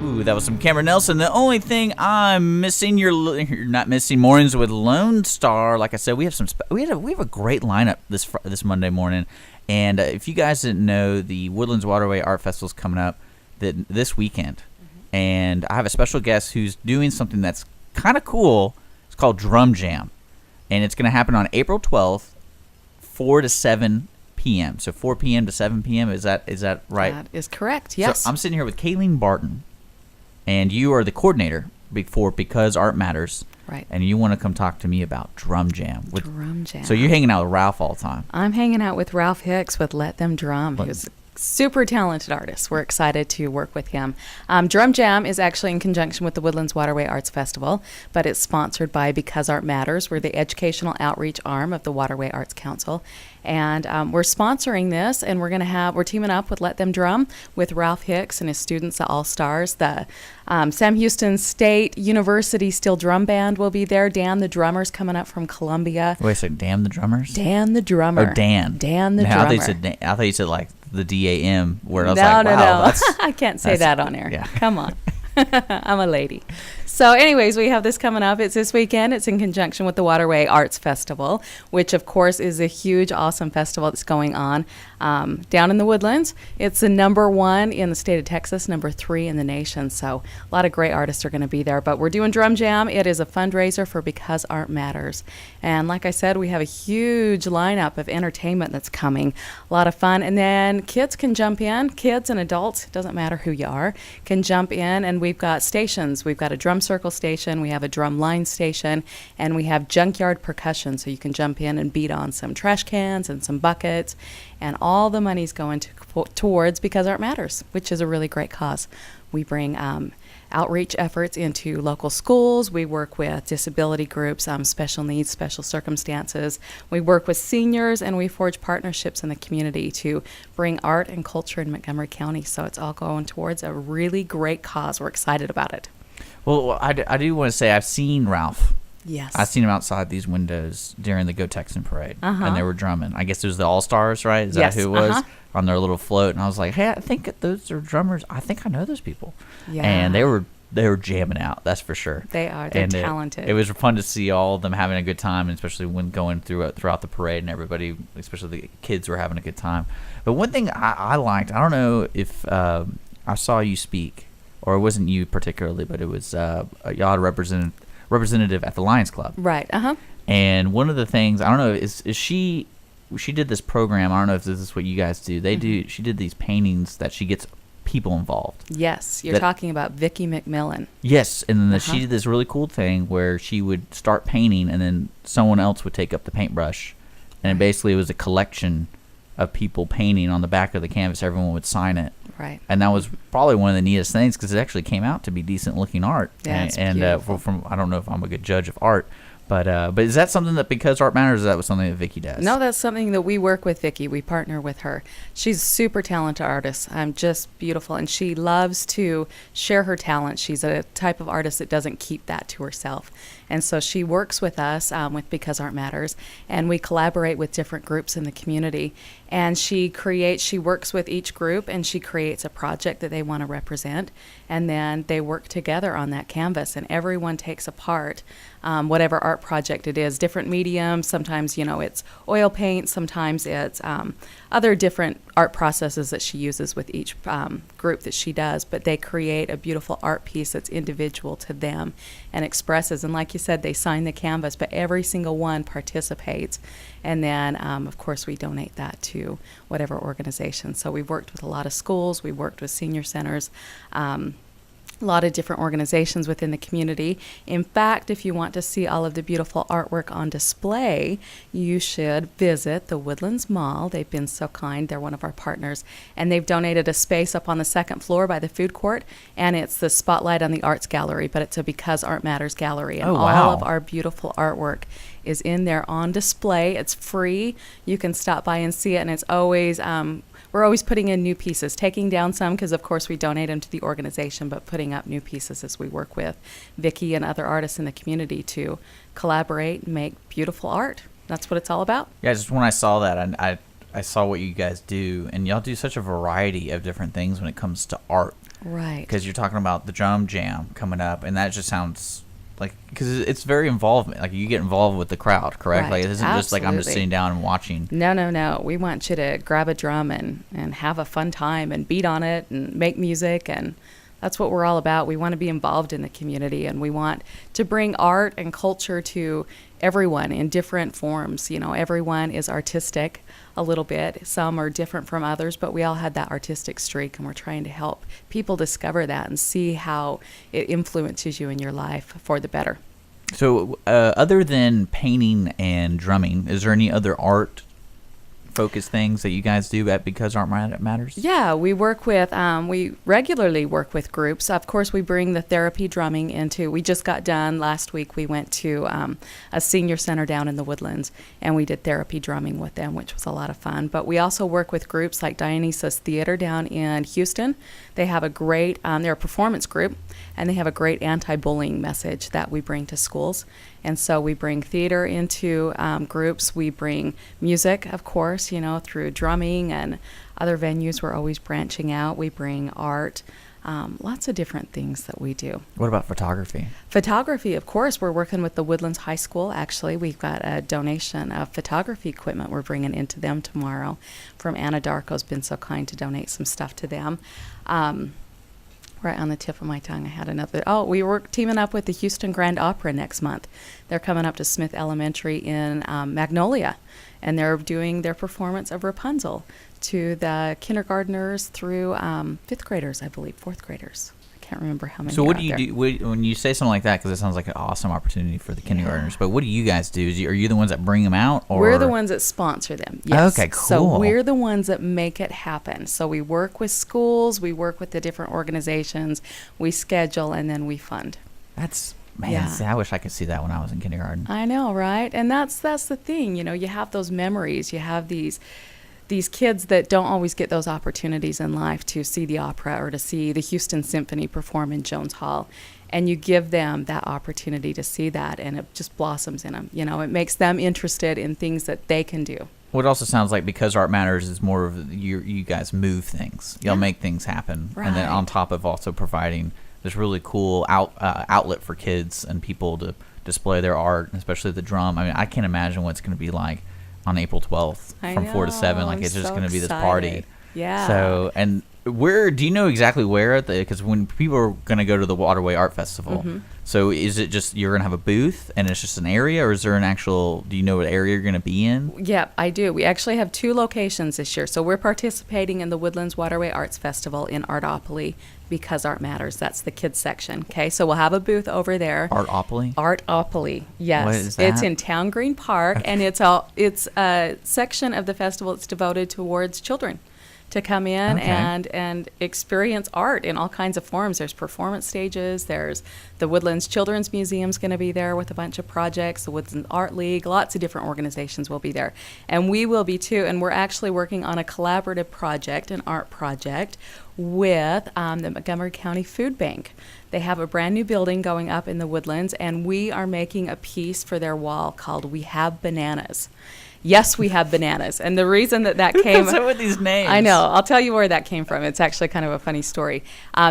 Ooh, that was some Cameron Nelson. The only thing I'm missing, you're not missing Mornings with Lone Star. Like I said, we have we have a great lineup this Monday morning. And if you guys didn't know, the Woodlands Waterway Art Festival is coming up this weekend. Mm-hmm. And I have a special guest who's doing something that's kind of cool. It's called Drum Jam. And it's going to happen on April 12th, 4 to 7 p.m. So 4 p.m. to 7 p.m. Is that right? That is correct, yes. So I'm sitting here with Kayleen Barton. And you are the coordinator for Because Art Matters. Right. And you want to come talk to me about Drum Jam. Drum Jam. So you're hanging out with Ralph all the time. I'm hanging out with Ralph Hicks with Let Them Drum. He's a super talented artist. We're excited to work with him. Drum Jam is actually in conjunction with the Woodlands Waterway Arts Festival, but it's sponsored by Because Art Matters. We're the educational outreach arm of the Waterway Arts Council. And we're sponsoring this, and we're teaming up with Let Them Drum with Ralph Hicks and his students, the All-Stars. The Sam Houston State University Steel Drum Band will be there. Dan the drummer's coming up from Columbia. Wait a second, Dan the drummers? Dan the drummer. Oh, Dan. Dan the drummer. I thought you said like the DAM, where I was no, That's, I can't say that on air. Yeah. Come on. I'm a lady. So anyways, we have this coming up. It's this weekend. It's in conjunction with the Waterway Arts Festival, which of course is a huge, awesome festival that's going on down in the Woodlands. It's the number 1 in the state of Texas, number 3 in the nation. So a lot of great artists are going to be there. But we're doing Drum Jam. It is a fundraiser for Because Art Matters. And like I said, we have a huge lineup of entertainment that's coming. A lot of fun. And then kids can jump in. Kids and adults, it doesn't matter who you are, can jump in. And we've got stations. We've got a drum circle station, we have a drum line station, and we have junkyard percussion, so you can jump in and beat on some trash cans and some buckets, and all the money's going towards Because Art Matters, which is a really great cause. We bring outreach efforts into local schools. We work with disability groups, special needs, special circumstances. We work with seniors, and we forge partnerships in the community to bring art and culture in Montgomery County. So it's all going towards a really great cause. We're excited about it. Well, I do want to say I've seen Ralph. Yes. I've seen him outside these windows during the Go Texan Parade, and they were drumming. I guess it was the All-Stars, right? Is that who it was? On their little float. And I was like, hey, I think those are drummers. I think I know those people. Yeah. And they were jamming out, that's for sure. They are. They're talented. It was fun to see all of them having a good time, and especially when going throughout the parade, and everybody, especially the kids, were having a good time. But one thing I liked, I don't know if I saw you speak, or it wasn't you particularly, but it was a y'all representative at the Lions Club. Right. And one of the things, I don't know, is she did this program. I don't know if this is what you guys do. She did these paintings that she gets people involved. Yes, you're talking about Vicki McMillan. Yes, and then she did this really cool thing where she would start painting, and then someone else would take up the paintbrush, and basically it was a collection of people painting on the back of the canvas. Everyone would sign it. Right. And that was probably one of the neatest things, because it actually came out to be decent looking art. Yeah, it's and beautiful. From I don't know if I'm a good judge of art, but is that something that Because Art Matters, or is that something that Vicki does? No, that's something that we work with Vicki. We partner with her. She's a super talented artist. Just beautiful, and she loves to share her talent. She's a type of artist that doesn't keep that to herself. And so she works with us with Because Art Matters, and we collaborate with different groups in the community. And she works with each group, and she creates a project that they want to represent, and then they work together on that canvas, and everyone takes a part, whatever art project it is, different mediums. Sometimes, it's oil paint, sometimes it's other different art processes that she uses with each group that she does, but they create a beautiful art piece that's individual to them and expresses. And like you said, they sign the canvas, but every single one participates. And then, of course, we donate that to whatever organization. So we've worked with a lot of schools, we've worked with senior centers, a lot of different organizations within the community. In fact, if you want to see all of the beautiful artwork on display, you should visit the Woodlands Mall. They've been so kind. They're one of our partners, and they've donated a space up on the second floor by the food court, and it's the Spotlight on the Arts Gallery, but it's a Because Art Matters gallery, and all of our beautiful artwork is in there on display. It's free. You can stop by and see it, and it's always we're always putting in new pieces, taking down some because, of course, we donate them to the organization, but putting up new pieces as we work with Vicki and other artists in the community to collaborate and make beautiful art. That's what it's all about. Yeah, just when I saw that, I saw what you guys do, and y'all do such a variety of different things when it comes to art. Right. Because you're talking about the drum jam coming up, and that just sounds like, because it's very involvement. Like, you get involved with the crowd, correct? Right. Like, it isn't just like I'm just Absolutely. sitting down and watching. No. We want you to grab a drum and have a fun time and beat on it and make music. And that's what we're all about. We want to be involved in the community, and we want to bring art and culture to everyone in different forms. You know, everyone is artistic a little bit. Some are different from others, but we all had that artistic streak, and we're trying to help people discover that and see how it influences you in your life for the better. So, other than painting and drumming, is there any other art focused things that you guys do at Because Art Matters? Yeah, we regularly work with groups. Of course, we bring the therapy drumming into, we just got done last week. We went to a senior center down in the Woodlands, and we did therapy drumming with them, which was a lot of fun. But we also work with groups like Dionysus Theater down in Houston. They have a great, they're a performance group, and they have a great anti-bullying message that we bring to schools. And so we bring theater into groups. We bring music, of course, you know, through drumming and other venues. We're always branching out. We bring art, lots of different things that we do. What about photography? Photography, of course. We're working with the Woodlands High School, actually. We've got a donation of photography equipment we're bringing into them tomorrow from Anna Darko's been so kind to donate some stuff to them. Right on the tip of my tongue, I had another. Oh, we were teaming up with the Houston Grand Opera next month. They're coming up to Smith Elementary in Magnolia, and they're doing their performance of Rapunzel to the kindergartners through fifth graders, I believe, fourth graders. I can't remember how many. So what are do you out there. do when you say something like that? Because it sounds like an awesome opportunity for the kindergartners. But what do you guys do? Are you the ones that bring them out? Or? We're the ones that sponsor them. Yes. Okay, cool. So we're the ones that make it happen. So we work with schools, we work with the different organizations, we schedule, and then we fund. That's, man, Yeah. see, I wish I could see that when I was in kindergarten. I know, right? And that's the thing. You know, you have those memories. You have these kids that don't always get those opportunities in life to see the opera or to see the Houston Symphony perform in Jones Hall. And you give them that opportunity to see that, and it just blossoms in them. You know, it makes them interested in things that they can do. What also sounds like Because Art Matters is more of you guys move things. Y'all make things happen. And then Right. on top of also providing this really cool outlet for kids and people to display their art, especially the drum. I mean, I can't imagine what it's going to be like on April 12th from 4 to 7. Like, I'm it's just so going to be this excited. party. Yeah. So, and where do you know exactly where? Because when people are going to go to the Waterway Art Festival, so is it just you're going to have a booth and it's just an area, or is there an actual? Do you know what area you're going to be in? Yep, I do. We actually have 2 locations this year. So we're participating in the Woodlands Waterway Arts Festival in Artopoly Because Art Matters. That's the kids section. Okay, so we'll have a booth over there. Artopoly? Artopoly, yes. What is It's that? in Town Green Park, and it's a section of the festival that's devoted towards children to come in Okay. and experience art in all kinds of forms. There's performance stages. There's the Woodlands Children's Museum's going to be there with a bunch of projects. The Woodlands Art League, lots of different organizations will be there. And we will be too, and we're actually working on a collaborative project, an art project, with the Montgomery County Food Bank. They have a brand new building going up in the Woodlands, and we are making a piece for their wall called We Have Bananas. Yes, we have bananas. And the reason that Who came... comes up with these names? I know. I'll tell you where that came from. It's actually kind of a funny story.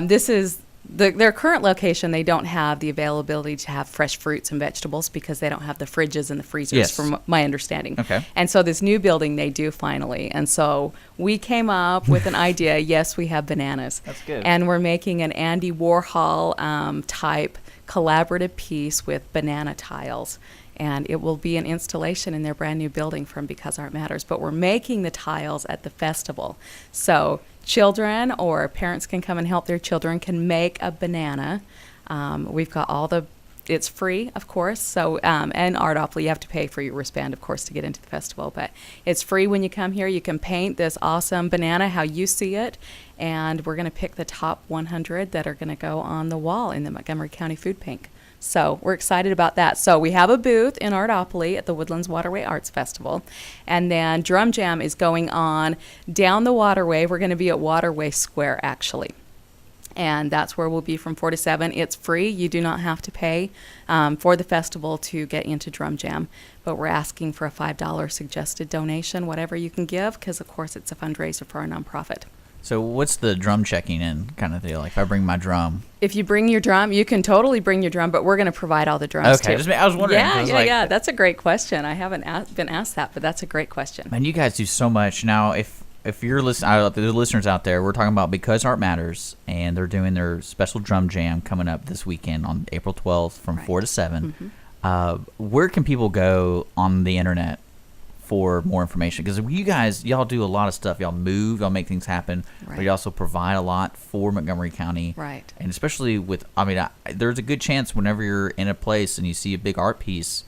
This is their current location. They don't have the availability to have fresh fruits and vegetables because they don't have the fridges and the freezers, Yes. from my understanding. Okay. And so this new building they do finally. And so we came up with an idea. Yes, we have bananas. That's good. And we're making an Andy Warhol type collaborative piece with banana tiles. And it will be an installation in their brand new building from Because Art Matters. But we're making the tiles at the festival. So children or parents can come and help their children can make a banana. We've got it's free, of course. So, and Artopoly, you have to pay for your wristband, of course, to get into the festival. But it's free when you come here. You can paint this awesome banana how you see it. And we're going to pick the top 100 that are going to go on the wall in the Montgomery County Food Bank. So we're excited about that. So we have a booth in Artopoly at the Woodlands Waterway Arts Festival. And then Drum Jam is going on down the waterway. We're going to be at Waterway Square, actually. And that's where we'll be from 4 to 7. It's free. You do not have to pay for the festival to get into Drum Jam. But we're asking for a $5 suggested donation, whatever you can give, because, of course, it's a fundraiser for our nonprofit. So what's the drum checking in kind of deal? Like if I bring my drum. If you bring your drum, you can totally bring your drum, but we're going to provide all the drums too. Okay, I was wondering. Yeah. That's a great question. I haven't been asked that, but that's a great question. Man, you guys do so much. Now, if you're listening, the listeners out there, we're talking about Because Art Matters, and they're doing their special drum jam coming up this weekend on April 12th from 4 to 7. Where can people go on the internet for more information? Because you guys, y'all do a lot of stuff. Y'all move, y'all make things happen, but you also provide a lot for Montgomery County. Right. And especially with, there's a good chance whenever you're in a place and you see a big art piece,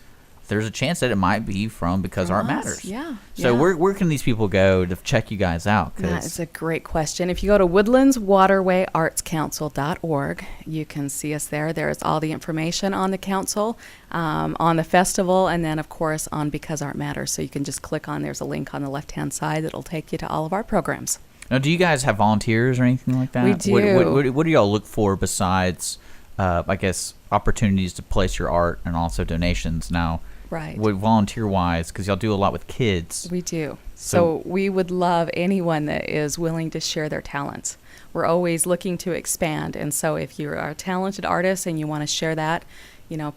there's a chance that it might be from Because Art Matters. Yeah. So where can these people go to check you guys out? That is a great question. If you go to woodlandswaterwayartscouncil.org, you can see us there. There's all the information on the council, on the festival, and then, of course, on Because Art Matters. So you can just click on, there's a link on the left-hand side that'll take you to all of our programs. Now, do you guys have volunteers or anything like that? We do. What do y'all look for besides, I guess, opportunities to place your art and also donations now? Right. Volunteer-wise, because y'all do a lot with kids. We do. So we would love anyone that is willing to share their talents. We're always looking to expand. And so if you're a talented artist and you want to share that,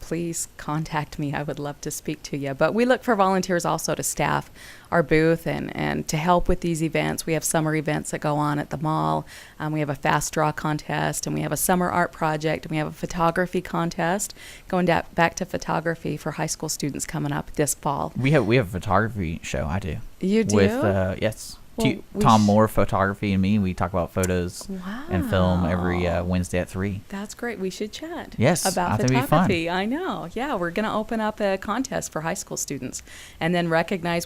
please contact me. I would love to speak to you. But we look for volunteers also to staff our booth and to help with these events. We have summer events that go on at the mall. We have a fast draw contest, and we have a summer art project, and we have a photography contest, going back to photography for high school students coming up this fall. We have a photography show. I do. You do? With yes. Well, Tom Moore Photography and me, we talk about photos and film every Wednesday at 3. That's great. We should chat I about think it'd be photography. fun. I know. Yeah, we're going to open up a contest for high school students and then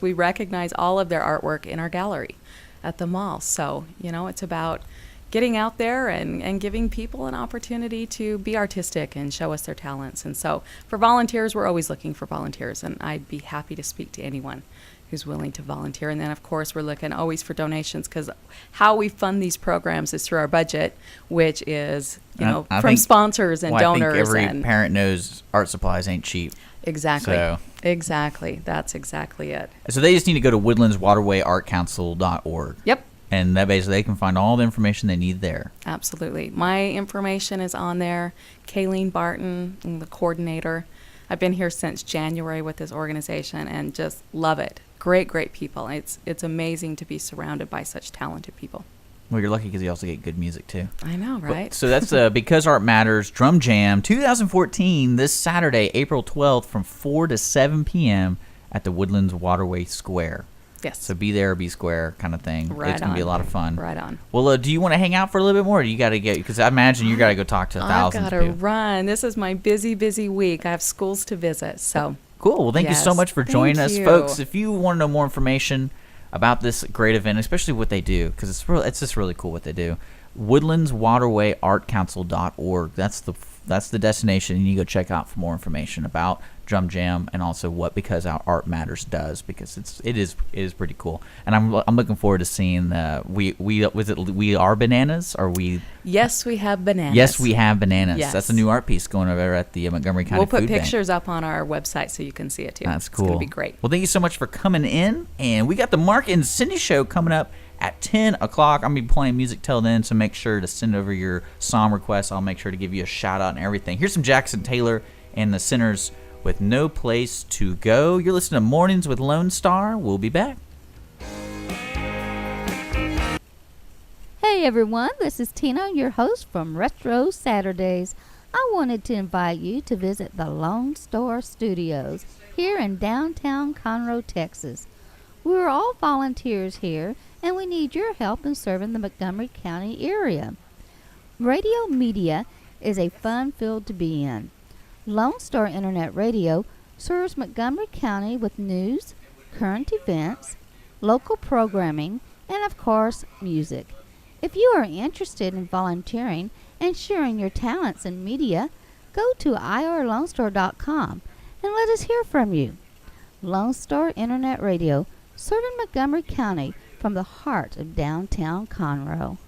we recognize all of their artwork in our gallery at the mall. So, it's about getting out there and giving people an opportunity to be artistic and show us their talents. And so for volunteers, we're always looking for volunteers, and I'd be happy to speak to anyone who's willing to volunteer. And then, of course, we're looking always for donations, because how we fund these programs is through our budget, which is, from sponsors and donors. I think every parent knows art supplies ain't cheap. Exactly. So. Exactly. That's exactly it. So they just need to go to woodlandswaterwayartcouncil.org. Yep. And that basically they can find all the information they need there. Absolutely. My information is on there. Kayleen Barton, I'm the coordinator. I've been here since January with this organization and just love it. Great people. It's amazing to be surrounded by such talented people. Well, you're lucky because you also get good music, too. I know, right? So that's Because Art Matters Drum Jam 2014 this Saturday, April 12th from 4 to 7 p.m. at the Woodlands Waterway Square. Yes. So be there or be square kind of thing. Right It's going to be a lot of fun. Right on. Well, do you want to hang out for a little bit more? Or do you got to get, because I imagine you got to go talk to thousands I've got to run. This is my busy week. I have schools to visit, so. Cool. Well, thank you so much for joining us, folks. If you want to know more information about this great event, especially what they do, because it's just really cool what they do, woodlandswaterwayartcouncil.org. That's the destination, and you go check out for more information about Drum Jam and also what Because Art Matters does, because it is pretty cool. And I'm looking forward to seeing We Are Bananas, or we. Yes, we have bananas. Yes, we have bananas. Yes. That's a new art piece going over at the Montgomery County We'll put Food Bank. pictures up on our website so you can see it too. That's cool. It's going to be great. Well, thank you so much for coming in, and we got the Mark and Cindy show coming up at 10 o'clock. I'm going to be playing music till then, so make sure to send over your song requests. I'll make sure to give you a shout out and everything. Here's some Jackson Taylor and the Sinners with No Place to Go. You're listening to Mornings with Lone Star. We'll be back. Hey everyone, this is Tina, your host from Retro Saturdays. I wanted to invite you to visit the Lone Star Studios here in downtown Conroe, Texas. We're all volunteers here, and we need your help in serving the Montgomery County area. Radio media is a fun field to be in. Lone Star Internet Radio serves Montgomery County with news, current events, local programming, and of course, music. If you are interested in volunteering and sharing your talents in media, go to irlonestar.com and let us hear from you. Lone Star Internet Radio, serving Montgomery County from the heart of downtown Conroe.